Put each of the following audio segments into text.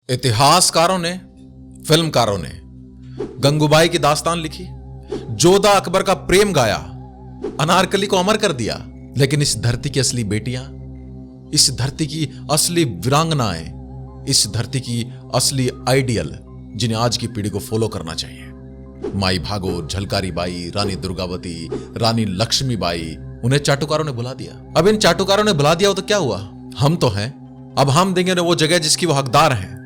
इतिहासकारों ने, फिल्मकारों ने गंगूबाई की दास्तान लिखी, जोधा अकबर का प्रेम गाया, अनारकली को अमर कर दिया। लेकिन इस धरती की असली बेटियां, इस धरती की असली वीरांगनाएं, इस धरती की असली आइडियल जिन्हें आज की पीढ़ी को फॉलो करना चाहिए, माई भागो, झलकारी बाई, रानी दुर्गावती, रानी लक्ष्मीबाई, उन्हें चाटुकारों ने भुला दिया। अब इन चाटुकारों ने भुला दिया हो तो क्या हुआ? हम तो हैं। अब हम देंगे ना वो जगह जिसकी वो हकदार हैं।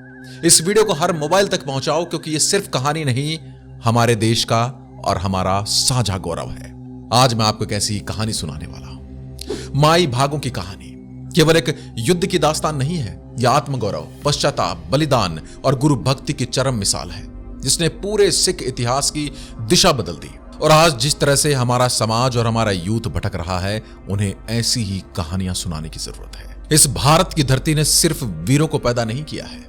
इस वीडियो को हर मोबाइल तक पहुंचाओ, क्योंकि ये सिर्फ कहानी नहीं, हमारे देश का और हमारा साझा गौरव है। आज मैं आपको एक ऐसी कहानी सुनाने वाला हूं, माई भागों की कहानी। केवल एक युद्ध की दास्तान नहीं है, यह आत्मगौरव, पश्चाताप, बलिदान और गुरु भक्ति की चरम मिसाल है, जिसने पूरे सिख इतिहास की दिशा बदल दी। और आज जिस तरह से हमारा समाज और हमारा यूथ भटक रहा है, उन्हें ऐसी ही कहानियां सुनाने की जरूरत है। इस भारत की धरती ने सिर्फ वीरों को पैदा नहीं किया है,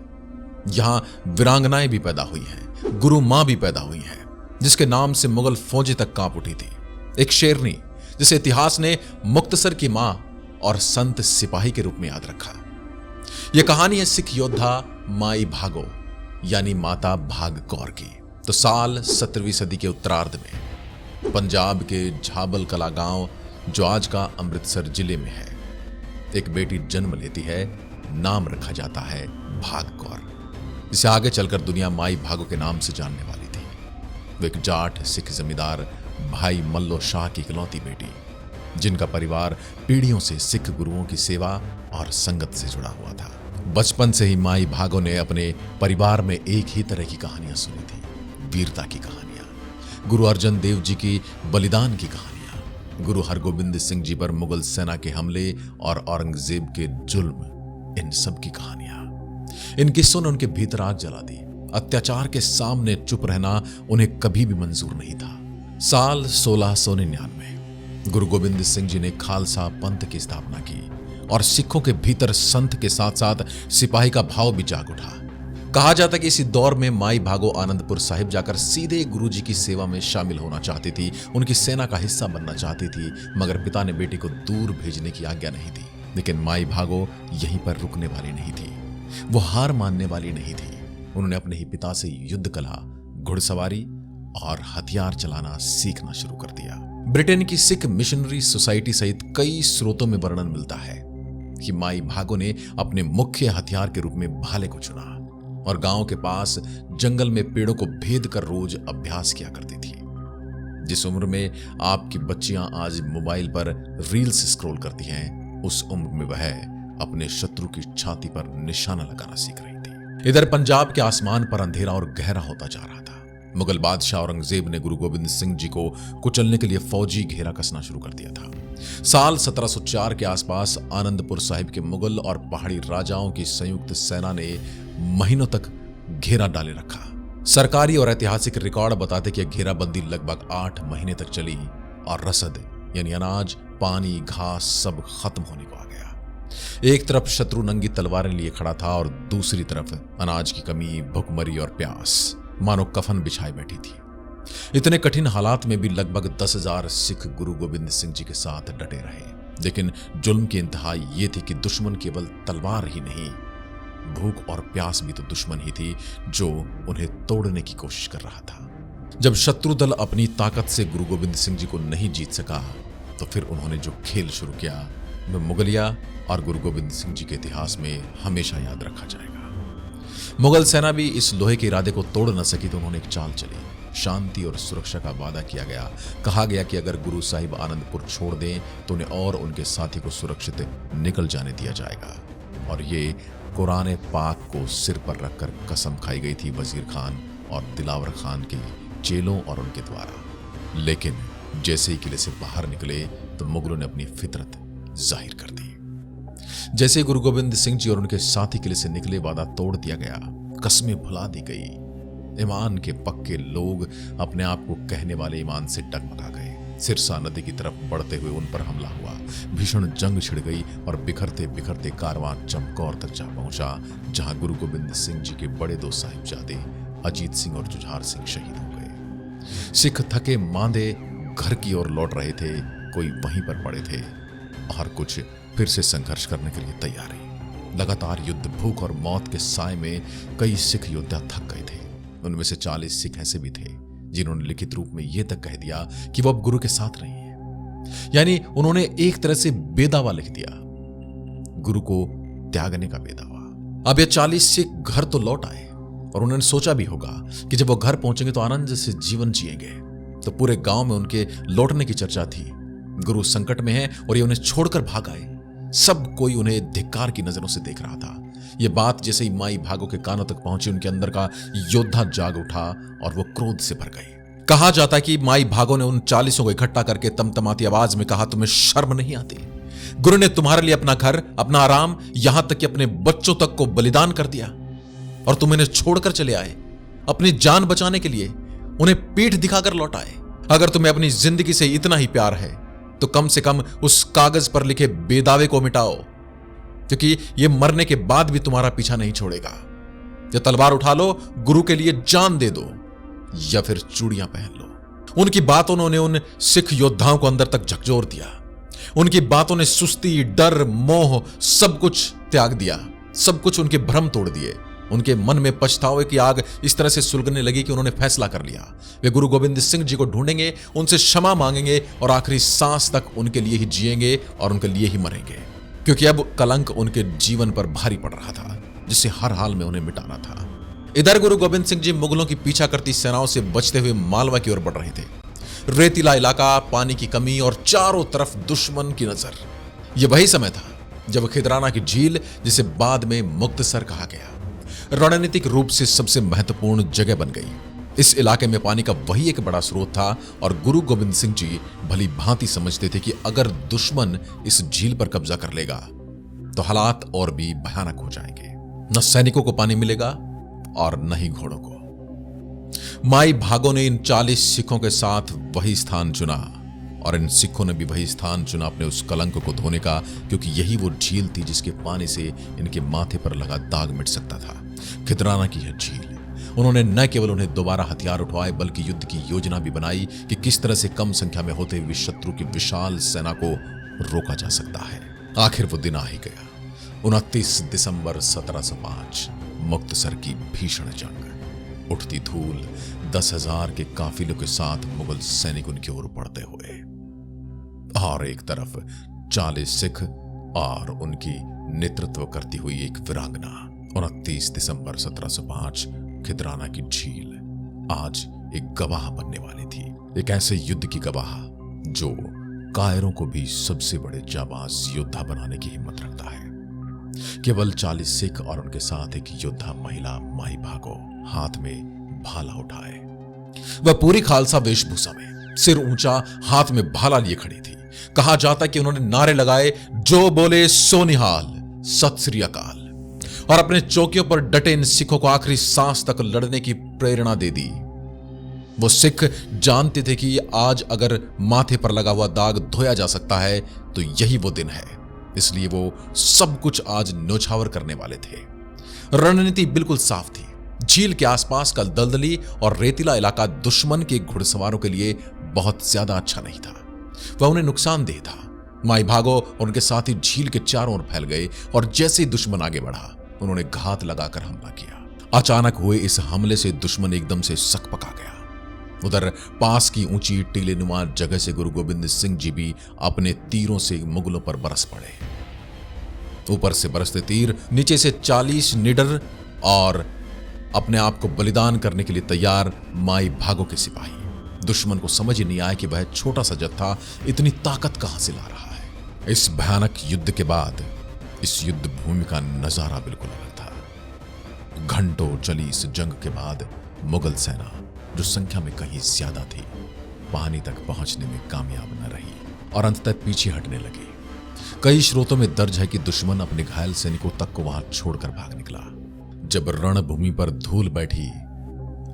यहां वीरांगनाएं भी पैदा हुई हैं, गुरु मां भी पैदा हुई हैं, जिसके नाम से मुगल फौजी तक कांप उठी थी। एक शेरनी जिसे इतिहास ने मुक्तसर की मां और संत सिपाही के रूप में याद रखा। यह कहानी है सिख योद्धा माई भागो यानी माता भाग कौर की। तो साल 17वीं सदी के उत्तरार्ध में पंजाब के झाबल कला गांव, जो आज का अमृतसर जिले में है, एक बेटी जन्म लेती है। नाम रखा जाता है भाग कौर, जिसे आगे चलकर दुनिया माई भागो के नाम से जानने वाली थी। वो एक जाट सिख जमींदार भाई मल्लो शाह की इकलौती बेटी, जिनका परिवार पीढ़ियों से सिख गुरुओं की सेवा और संगत से जुड़ा हुआ था। बचपन से ही माई भागो ने अपने परिवार में एक ही तरह की कहानियां सुनी थी, वीरता की कहानियां, गुरु अर्जन देव जी की बलिदान की कहानियां, गुरु हरगोबिंद सिंह जी पर मुगल सेना के हमले और औरंगजेब के जुल्म, इन सब की कहानियां। इन किस्सों ने उनके भीतर आग जला दी। अत्याचार के सामने चुप रहना उन्हें कभी भी मंजूर नहीं था। साल 1699 गुरु गोबिंद सिंह जी ने खालसा पंथ की स्थापना की और सिखों के भीतर संत के साथ साथ सिपाही का भाव भी जाग उठा। कहा जाता कि इसी दौर में माई भागो आनंदपुर साहिब जाकर सीधे गुरु जी की सेवा में शामिल होना चाहती थी, उनकी सेना का हिस्सा बनना चाहती थी, मगर पिता ने बेटी को दूर भेजने की आज्ञा नहीं दी। लेकिन माई भागो यहीं पर रुकने वाली नहीं थी, वो हार मानने वाली नहीं थी। उन्होंने अपने ही पिता से युद्ध कला, घुड़सवारी और हथियार चलाना सीखना शुरू कर दिया। ब्रिटेन की सिख मिशनरी सोसाइटी सहित कई स्रोतों में वर्णन मिलता है कि माई भागो ने अपने मुख्य हथियार के रूप में भाले को चुना और गांव के पास जंगल में पेड़ों को भेद कर रोज अभ्यास किया करती थी। जिस उम्र में आपकी बच्चियां आज मोबाइल पर रील्स स्क्रॉल करती हैं, उस उम्र में वह अपने शत्रु की छाती पर निशाना लगाना सीख रही थी। इधर पंजाब के आसमान पर अंधेरा और गहरा होता जा रहा था। मुगल बादशाह औरंगजेब ने गुरु गोबिंद सिंह जी को कुचलने के लिए फौजी घेरा कसना शुरू कर दिया था। साल 1704 के आसपास आनंदपुर साहिब के मुगल और पहाड़ी राजाओं की संयुक्त सेना ने महीनों तक घेरा डाले रखा। सरकारी और ऐतिहासिक रिकॉर्ड बताते कि घेराबंदी लगभग 8 महीने तक चली और रसद यानी अनाज, पानी, घास सब खत्म होने को आ गया। एक तरफ शत्रु नंगी तलवारें लिए खड़ा था और दूसरी तरफ अनाज की कमी, भुखमरी और प्यास मानो कफन बिछाए बैठी थी। इतने कठिन हालात में भी लगभग 10,000 सिख गुरु गोबिंद सिंह जी के साथ डटे रहे। लेकिन जुल्म की इंतहा ये थी कि दुश्मन केवल तलवार ही नहीं, भूख और प्यास भी तो दुश्मन ही थी, जो उन्हें तोड़ने की कोशिश कर रहा था। जब शत्रु दल अपनी ताकत से गुरु गोबिंद सिंह जी को नहीं जीत सका, तो फिर उन्होंने जो खेल शुरू किया, वह मुगलिया और गुरु गोबिंद सिंह जी के इतिहास में हमेशा याद रखा जाएगा। मुगल सेना भी इस लोहे के इरादे को तोड़ न सकी, तो उन्होंने एक चाल चली। शांति और सुरक्षा का वादा किया गया। कहा गया कि अगर गुरु साहिब आनंदपुर छोड़ दें तो उन्हें और उनके साथी को सुरक्षित निकल जाने दिया जाएगा। और ये कुरान पाक को सिर पर रखकर कसम खाई गई थी वजीर खान और दिलावर खान के चेलों और उनके द्वारा। लेकिन जैसे ही किले से बाहर निकले तो मुगलों ने अपनी फितरत जाहिर कर दी। जैसे गुरु गोबिंद सिंह जी और उनके साथी किले से निकले, वादा तोड़ दिया गया, कस्में भुला दी गई। ईमान के पक्के लोग अपने आप को कहने वाले ईमान से डगमगा गए। सिरसा नदी की तरफ बढ़ते हुए उन पर हमला हुआ। भीषण जंग छिड़ गई और बिखरते बिखरते कारवां चमकौर तक जा पहुंचा, जहां गुरु गोबिंद सिंह जी के बड़े दो साहिबजादे अजीत सिंह और जुझार सिंह शहीद हो गए। सिख थके मांदे घर की ओर लौट रहे थे, कोई वहीं पर पड़े थे और कुछ फिर से संघर्ष करने के लिए तैयार है। लगातार युद्ध, भूख और मौत के साए में कई सिख योद्धा थक गए थे। उनमें से 40 सिख ऐसे भी थे जिन्होंने लिखित रूप में यह तक कह दिया कि वो अब गुरु के साथ नहीं है। यानी उन्होंने एक तरह से बेदावा लिख दिया, गुरु को त्यागने का बेदावा। अब ये 40 सिख घर तो लौट आए और उन्होंने सोचा भी होगा कि जब वो घर पहुंचेंगे तो आनंद से जीवन जिएंगे। तो पूरे गांव में उनके लौटने की चर्चा थी। गुरु संकट में है और ये उन्हें छोड़कर भाग आए। सब कोई उन्हें धिक्कार की नजरों से देख रहा था। यह बात जैसे ही माई भागो के कानों तक पहुंची, उनके अंदर का योद्धा जाग उठा और वो क्रोध से भर गई। कहा जाता है कि माई भागो ने उन 40 को इकट्ठा करके तमतमाती आवाज में कहा, तुम्हें शर्म नहीं आती? गुरु ने तुम्हारे लिए अपना घर, अपना आराम, यहां तक कि अपने बच्चों तक को बलिदान कर दिया और तुम इन्हें छोड़कर चले आए। अपनी जान बचाने के लिए उन्हें पीठ दिखाकर लौट आए। अगर तुम्हें अपनी जिंदगी से इतना ही प्यार है तो कम से कम उस कागज पर लिखे बेदावे को मिटाओ, क्योंकि यह मरने के बाद भी तुम्हारा पीछा नहीं छोड़ेगा। या तलवार उठा लो, गुरु के लिए जान दे दो, या फिर चूड़ियां पहन लो। उनकी बातों ने उन सिख योद्धाओं को अंदर तक झकझोर दिया। उनकी बातों ने सुस्ती, डर, मोह सब कुछ त्याग दिया। सब कुछ उनके भ्रम तोड़ दिए। उनके मन में पछतावे की आग इस तरह से सुलगने लगी कि उन्होंने फैसला कर लिया, वे गुरु गोविंद सिंह जी को ढूंढेंगे, उनसे क्षमा मांगेंगे और आखिरी सांस तक उनके लिए ही जिएंगे और उनके लिए ही मरेंगे। क्योंकि अब कलंक उनके जीवन पर भारी पड़ रहा था, जिसे हर हाल में उन्हें मिटाना था। इधर गुरु गोविंद सिंह जी मुगलों की पीछा करती सेनाओं से बचते हुए मालवा की ओर बढ़ रहे थे। रेतीला इलाका, पानी की कमी और चारों तरफ दुश्मन की नजर। यह वही समय था जब खिदराना की झील, जिसे बाद में मुक्तसर कहा गया, रणनीतिक रूप से सबसे महत्वपूर्ण जगह बन गई। इस इलाके में पानी का वही एक बड़ा स्रोत था और गुरु गोविंद सिंह जी भली भांति समझते थे कि अगर दुश्मन इस झील पर कब्जा कर लेगा तो हालात और भी भयानक हो जाएंगे। न सैनिकों को पानी मिलेगा और न ही घोड़ों को। माई भागो ने इन 40 सिखों के साथ वही स्थान चुना और इन सिखों ने भी वही स्थान चुना अपने उस कलंक को धोने का, क्योंकि यही वो झील थी जिसके पानी से इनके माथे पर लगा दाग मिट सकता था। खिदराना की यह झील। उन्होंने न केवल उन्हें दोबारा हथियार उठवाए बल्कि युद्ध की योजना भी बनाई कि किस तरह से कम संख्या में होते हुए शत्रु की विशाल सेना को रोका जा सकता है। आखिर वो दिन आ ही गया। 29 दिसंबर 1705, मुक्तसर की भीषण जंग। उठती धूल, 10,000 के काफिलों के साथ मुगल सैनिक उनकी ओर बढ़ते हुए, और एक तरफ 40 सिख और उनकी नेतृत्व करती हुई एक वीरांगना। 29 दिसंबर 1705, खिदराना की झील आज एक गवाह बनने वाली थी। एक ऐसे युद्ध की गवाह जो कायरों को भी सबसे बड़े जाबाज योद्धा बनाने की हिम्मत रखता है। केवल 40 सिख और उनके साथ एक योद्धा महिला माई भागो, हाथ में भाला उठाए। वह पूरी खालसा वेशभूषा में, सिर ऊंचा, हाथ में भाला लिए खड़ी थी। कहा जाता कि उन्होंने नारे लगाए, जो बोले सो निहाल, सत श्री अकाल, और अपने चौकियों पर डटे इन सिखों को आखिरी सांस तक लड़ने की प्रेरणा दे दी। वो सिख जानते थे कि आज अगर माथे पर लगा हुआ दाग धोया जा सकता है तो यही वो दिन है, इसलिए वो सब कुछ आज न्योछावर करने वाले थे। रणनीति बिल्कुल साफ थी। झील के आसपास का दलदली और रेतीला इलाका दुश्मन के घुड़सवारों के लिए बहुत ज्यादा अच्छा नहीं था, वह उन्हें नुकसानदेह था। माई भागो और उनके साथी झील के चारों ओर फैल गए और जैसे ही दुश्मन आगे बढ़ा उन्होंने घात लगाकर हमला किया। अचानक हुए इस हमले से दुश्मन एकदम से सकपका गया। उधर पास की ऊंची टीलेनुमा जगह से गुरु गोविंद सिंह जी भी अपने तीरों से मुगलों पर बरस पड़े। ऊपर से बरसते तीर, नीचे से 40 निडर और अपने आप को बलिदान करने के लिए तैयार माई भागो के सिपाही। दुश्मन को समझ ही नहीं आया कि वह छोटा सा जत्था इतनी ताकत कहां से ला रहा है। इस भयानक युद्ध के बाद इस युद्ध भूमि का नजारा बिल्कुल अलग था। घंटों चली इस जंग के बाद मुगल सेना, जो संख्या में कहीं ज्यादा थी, पानी तक पहुंचने में कामयाब न रही और अंततः पीछे हटने लगी। कई स्रोतों में दर्ज है कि दुश्मन अपने घायल सैनिकों तक को वहां छोड़कर भाग निकला। जब रणभूमि पर धूल बैठी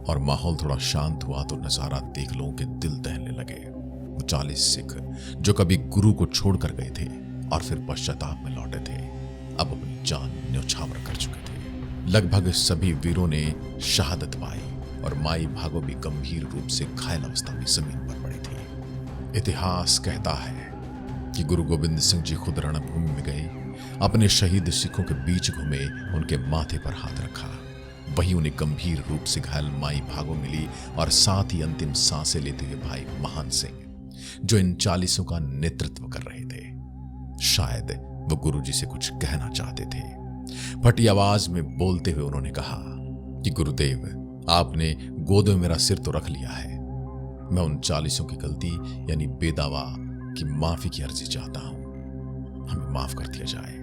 और माहौल थोड़ा शांत हुआ तो नजारा देख लोगों के दिल दहलने लगे। वो 40 सिख जो कभी गुरु को छोड़कर गए थे और फिर पश्चाताप में लौटे थे, अब अपनी जान न्योछावर कर चुके थे। लगभग सभी वीरों ने शहादत पाई और माई भागो भी गंभीर रूप से घायल अवस्था में जमीन पर पड़ी थी। इतिहास कहता है कि गुरु गोविंद सिंह जी खुद रणभूमि में गए अपने शहीद सिखों के बीच घूमे, उनके माथे पर हाथ रखा। वहीं उन्हें गंभीर रूप से घायल माई भागो मिली और साथ ही अंतिम सांसें लेते हुए भाई महान सिंह, जो इन 40 का नेतृत्व कर रहे थे। शायद वो गुरुजी से कुछ कहना चाहते थे। फटी आवाज में बोलते हुए उन्होंने कहा कि गुरुदेव, आपने गोद में मेरा सिर तो रख लिया है। मैं उन 40 की गलती यानी बेदावा की माफी की अर्जी चाहता हूं। हमें माफ कर दिया जाए।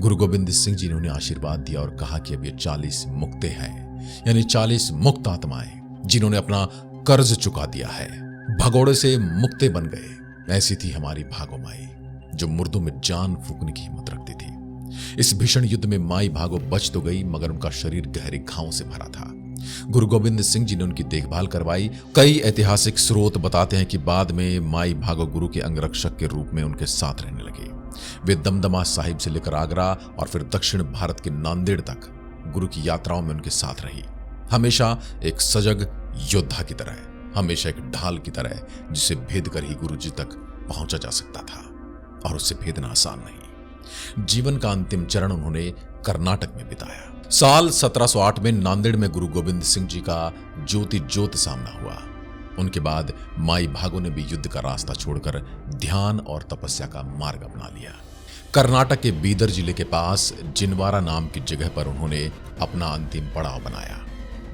गुरु गोविंद सिंह जी ने उन्हें आशीर्वाद दिया और कहा कि अब ये 40 मुक्ते हैं, यानी 40 मुक्त आत्माएं जिन्होंने अपना कर्ज चुका दिया है, भगोड़े से मुक्ते बन गए। ऐसी थी हमारी भागो माई, जो मुर्दों में जान फूकने की हिम्मत रखती थी। इस भीषण युद्ध में माई भागो बच तो गई, मगर उनका शरीर गहरे घावों से भरा था। गुरु गोविंद सिंह जी ने उनकी देखभाल करवाई। कई ऐतिहासिक स्रोत बताते हैं कि बाद में माई भागो गुरु के अंगरक्षक के रूप में उनके साथ रहने लगे। वे दमदमा साहिब से लेकर आगरा और फिर दक्षिण भारत के नांदेड़ तक गुरु की यात्राओं में उनके साथ रही। हमेशा एक सजग योद्धा की तरह, हमेशा एक ढाल की तरह, जिसे भेद कर ही गुरु जी तक पहुंचा जा सकता था, और उससे भेदना आसान नहीं। जीवन का अंतिम चरण उन्होंने कर्नाटक में बिताया। साल 1708 में नांदेड़ में गुरु गोविंद सिंह जी का ज्योति ज्योत सामना हुआ। उनके बाद माई भागो ने भी युद्ध का रास्ता छोड़कर ध्यान और तपस्या का मार्ग अपना लिया। कर्नाटक के बीदर जिले के पास जिनवारा नाम की जगह पर उन्होंने अपना अंतिम पड़ाव बनाया।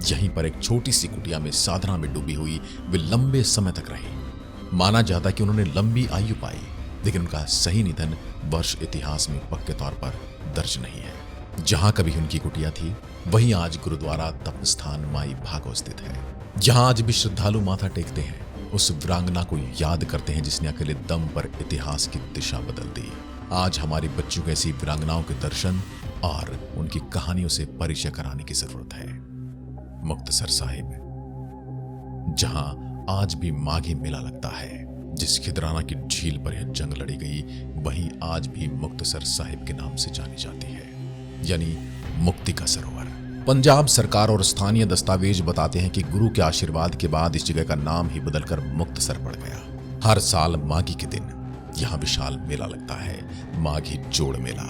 यहीं पर एक छोटी सी कुटिया में साधना में डूबी हुई वे लंबे समय तक रही। माना जाता कि उन्होंने लंबी आयु पाई, लेकिन उनका सही निधन वर्ष इतिहास में पक्के तौर पर दर्ज नहीं है। जहां कभी उनकी कुटिया थी, वहीं आज गुरुद्वारा तप स्थान माई भागो स्थित है। जहां आज भी श्रद्धालु माथा टेकते हैं, उस वीरांगना को याद करते हैं जिसने अकेले दम पर इतिहास की दिशा बदल दी। आज हमारी बच्चों को ऐसी वीरांगनाओं के दर्शन और उनकी कहानियों से परिचय कराने की जरूरत है। मुक्तसर साहिब, जहां आज भी माघी मेला लगता है, जिस खिदराना की झील पर यह जंग लड़ी गई, वहीं आज भी मुक्तसर साहिब के नाम से जानी जाती है, यानी मुक्ति का सरोवर। पंजाब सरकार और स्थानीय दस्तावेज बताते हैं कि गुरु के आशीर्वाद के बाद इस जगह का नाम ही बदलकर मुक्तसर पड़ गया। हर साल माघी के दिन यहाँ विशाल मेला लगता है, माघी जोड़ मेला।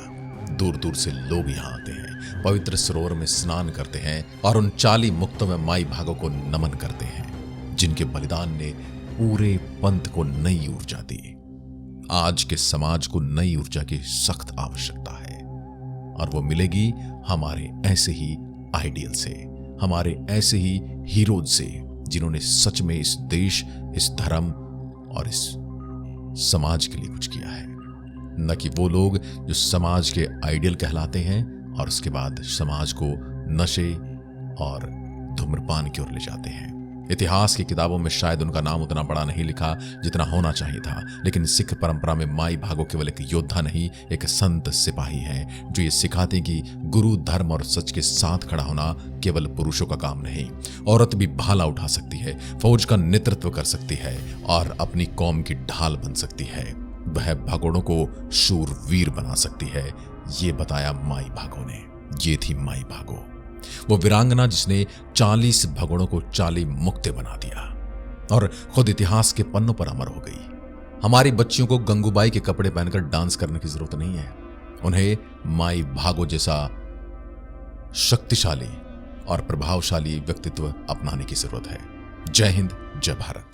दूर दूर से लोग यहाँ आते हैं, पवित्र सरोवर में स्नान करते हैं और उन 40 मुक्तों में माई भागो को नमन करते हैं, जिनके बलिदान ने पूरे पंथ को नई ऊर्जा दी। आज के समाज को नई ऊर्जा की सख्त आवश्यकता है, और वो मिलेगी हमारे ऐसे ही आइडियल से, हमारे ऐसे ही हीरोज से, जिन्होंने सच में इस देश, इस धर्म और इस समाज के लिए कुछ किया है। न कि वो लोग जो समाज के आइडियल कहलाते हैं और उसके बाद समाज को नशे और धूम्रपान की ओर ले जाते हैं। इतिहास की किताबों में शायद उनका नाम उतना बड़ा नहीं लिखा जितना होना चाहिए था, लेकिन सिख परंपरा में माई भागो केवल एक योद्धा नहीं, एक संत सिपाही हैं, जो ये सिखाते हैं कि गुरु, धर्म और सच के साथ खड़ा होना केवल पुरुषों का काम नहीं। औरत भी भाला उठा सकती है, फौज का नेतृत्व कर सकती है और अपनी कौम की ढाल बन सकती है। वह भगोड़ों को शूरवीर बना सकती है। ये बताया माई भागो ने। ये थी माई भागो, वो वीरांगना जिसने 40 भगोड़ों को 40 मुक्ते बना दिया और खुद इतिहास के पन्नों पर अमर हो गई। हमारी बच्चियों को गंगूबाई के कपड़े पहनकर डांस करने की जरूरत नहीं है, उन्हें माई भागो जैसा शक्तिशाली और प्रभावशाली व्यक्तित्व अपनाने की जरूरत है। जय हिंद, जय भारत।